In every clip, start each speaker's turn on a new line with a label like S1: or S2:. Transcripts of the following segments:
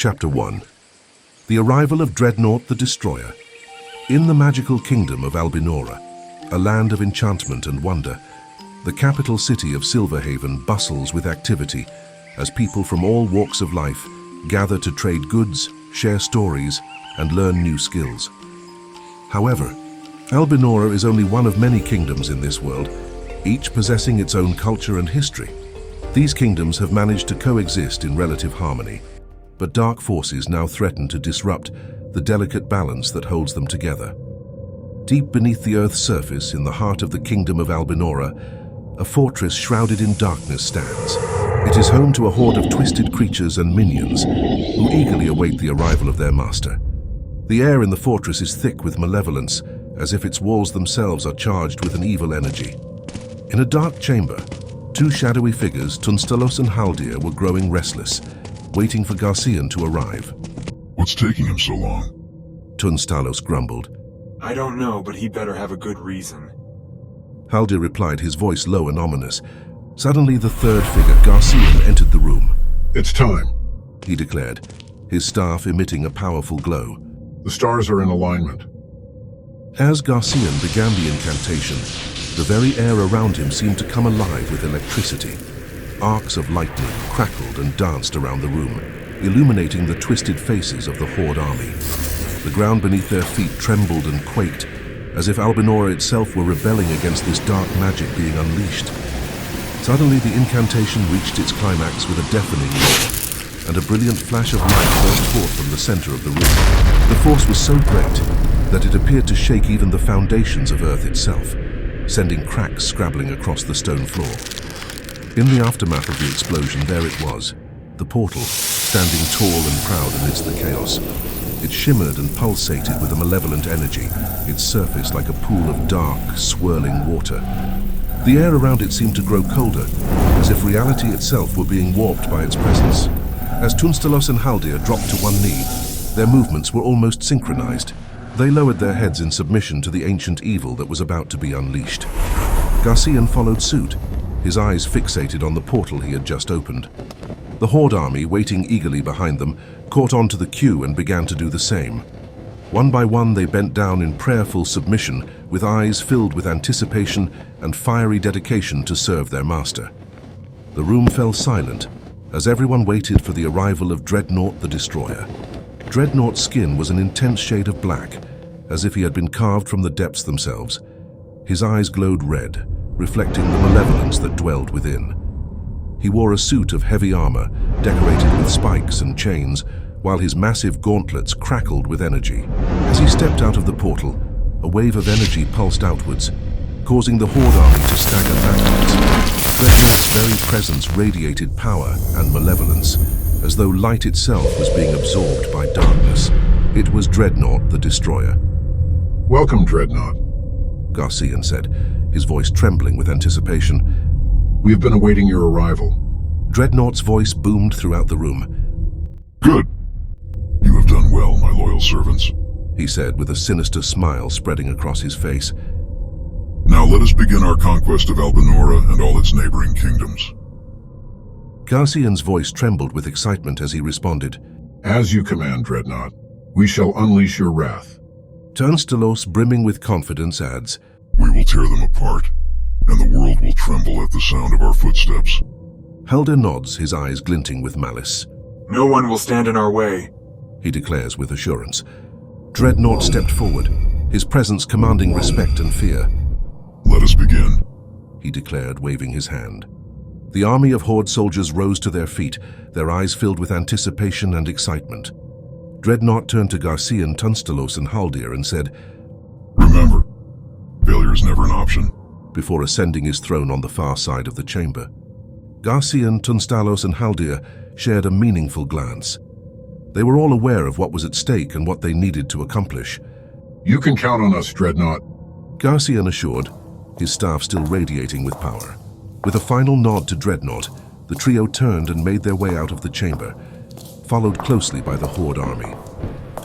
S1: Chapter 1. The arrival of Dreadnought the Destroyer. In the magical kingdom of Albinora, a land of enchantment and wonder, the capital city of Silverhaven bustles with activity as people from all walks of life gather to trade goods, share stories, and learn new skills. However, Albinora is only one of many kingdoms in this world, each possessing its own culture and history. These kingdoms have managed to coexist in relative harmony, but dark forces now threaten to disrupt the delicate balance that holds them together. Deep beneath the Earth's surface, in the heart of the kingdom of Albinora, a fortress shrouded in darkness stands. It is home to a horde of twisted creatures and minions who eagerly await the arrival of their master. The air in the fortress is thick with malevolence, as if its walls themselves are charged with an evil energy. In a dark chamber, two shadowy figures, Tunstalos and Haldir, were growing restless, waiting for Garcian to arrive.
S2: What's taking him so long?
S1: Tunstalos grumbled.
S3: I don't know, but he better have a good reason.
S1: Haldir replied, his voice low and ominous. Suddenly, the third figure, Garcian, entered the room.
S2: It's time,
S1: he declared, his staff emitting a powerful glow.
S2: The stars are in alignment.
S1: As Garcian began the incantation, the very air around him seemed to come alive with electricity. Arcs of lightning crackled and danced around the room, illuminating the twisted faces of the Horde army. The ground beneath their feet trembled and quaked, as if Albinora itself were rebelling against this dark magic being unleashed. Suddenly, the incantation reached its climax with a deafening roar, and a brilliant flash of light burst forth from the center of the room. The force was so great that it appeared to shake even the foundations of Earth itself, sending cracks scrabbling across the stone floor. In the aftermath of the explosion, there it was, the portal, standing tall and proud amidst the chaos. It shimmered and pulsated with a malevolent energy, its surface like a pool of dark, swirling water. The air around it seemed to grow colder, as if reality itself were being warped by its presence. As Tunstalos and Haldir dropped to one knee, their movements were almost synchronized. They lowered their heads in submission to the ancient evil that was about to be unleashed. Garcian followed suit, his eyes fixated on the portal he had just opened. The Horde army, waiting eagerly behind them, caught on to the cue and began to do the same. One by one, they bent down in prayerful submission, with eyes filled with anticipation and fiery dedication to serve their master. The room fell silent as everyone waited for the arrival of Dreadnought the Destroyer. Dreadnought's skin was an intense shade of black, as if he had been carved from the depths themselves. His eyes glowed red, reflecting the malevolence that dwelled within. He wore a suit of heavy armor, decorated with spikes and chains, while his massive gauntlets crackled with energy. As he stepped out of the portal, a wave of energy pulsed outwards, causing the Horde army to stagger backwards. Dreadnought's very presence radiated power and malevolence, as though light itself was being absorbed by darkness. It was Dreadnought the Destroyer.
S2: Welcome, Dreadnought,
S1: Garcian said, his voice trembling with anticipation.
S2: We have been awaiting your arrival.
S1: Dreadnought's voice boomed throughout the room.
S2: Good. You have done well, my loyal servants,
S1: he said with a sinister smile spreading across his face.
S2: Now let us begin our conquest of Albinora and all its neighboring kingdoms.
S1: Garcian's voice trembled with excitement as he responded.
S2: As you command, Dreadnought, we shall unleash your wrath.
S1: Tunstalos, brimming with confidence, adds,
S2: We will tear them apart, and the world will tremble at the sound of our footsteps.
S1: Haldir nods, his eyes glinting with malice.
S3: No one will stand in our way,
S1: he declares with assurance. Dreadnought stepped forward, his presence commanding respect and fear.
S2: Let us begin,
S1: he declared, waving his hand. The army of Horde soldiers rose to their feet, their eyes filled with anticipation and excitement. Dreadnought turned to Garcian, Tunstalos and Haldir and said,
S2: Remember, failure is never an option,
S1: before ascending his throne on the far side of the chamber. Garcian, Tunstalos and Haldir shared a meaningful glance. They were all aware of what was at stake and what they needed to accomplish.
S2: You can count on us, Dreadnought,
S1: Garcian assured, his staff still radiating with power. With a final nod to Dreadnought, the trio turned and made their way out of the chamber, followed closely by the Horde army.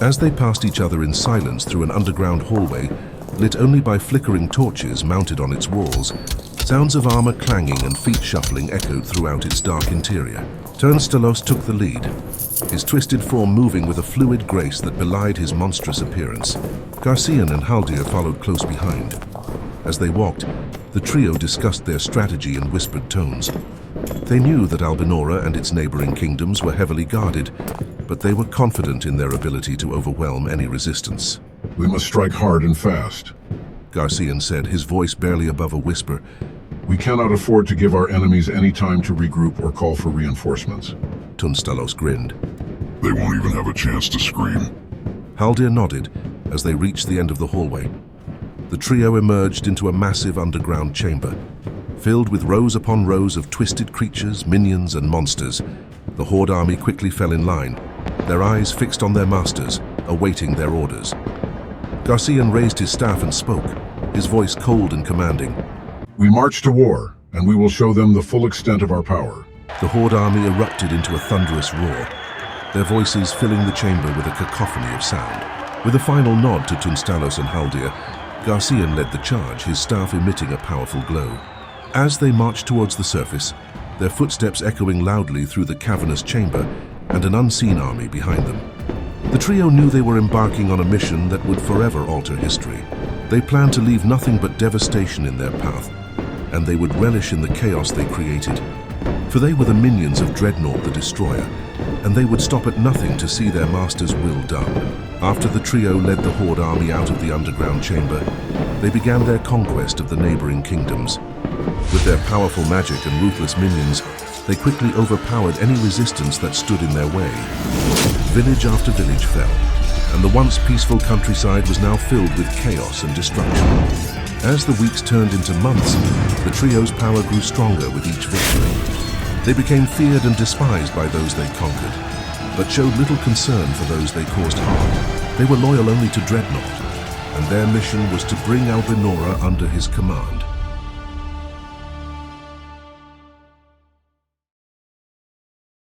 S1: As they passed each other in silence through an underground hallway, lit only by flickering torches mounted on its walls, Sounds of armor clanging and feet shuffling echoed throughout its dark interior. Tunstalos took the lead, his twisted form moving with a fluid grace that belied his monstrous appearance. Garcian and Haldir followed close behind. As they walked, the trio discussed their strategy in whispered tones. They knew that Albinora and its neighboring kingdoms were heavily guarded, but they were confident in their ability to overwhelm any resistance.
S2: We must strike hard and fast.
S1: Garcian said, his voice barely above a whisper.
S2: We cannot afford to give our enemies any time to regroup or call for reinforcements.
S1: Tunstalos grinned.
S2: They won't even have a chance to scream.
S1: Haldir nodded as they reached the end of the hallway. The trio emerged into a massive underground chamber, filled with rows upon rows of twisted creatures, minions, and monsters. The Horde army quickly fell in line, their eyes fixed on their masters, awaiting their orders. Garcian raised his staff and spoke, his voice cold and commanding.
S2: We march to war, and we will show them the full extent of our power.
S1: The Horde army erupted into a thunderous roar, their voices filling the chamber with a cacophony of sound. With a final nod to Tunstalos and Haldir, Garcian led the charge, his staff emitting a powerful glow. As they marched towards the surface, their footsteps echoing loudly through the cavernous chamber and an unseen army behind them. The trio knew they were embarking on a mission that would forever alter history. They planned to leave nothing but devastation in their path, and they would relish in the chaos they created. For they were the minions of Dreadnought the Destroyer, and they would stop at nothing to see their master's will done. After the trio led the Horde army out of the underground chamber, they began their conquest of the neighboring kingdoms. With their powerful magic and ruthless minions, they quickly overpowered any resistance that stood in their way. Village after village fell, and the once peaceful countryside was now filled with chaos and destruction. As the weeks turned into months, the trio's power grew stronger with each victory. They became feared and despised by those they conquered, but showed little concern for those they caused harm. They were loyal only to Dreadnought, and their mission was to bring Albinora under his command.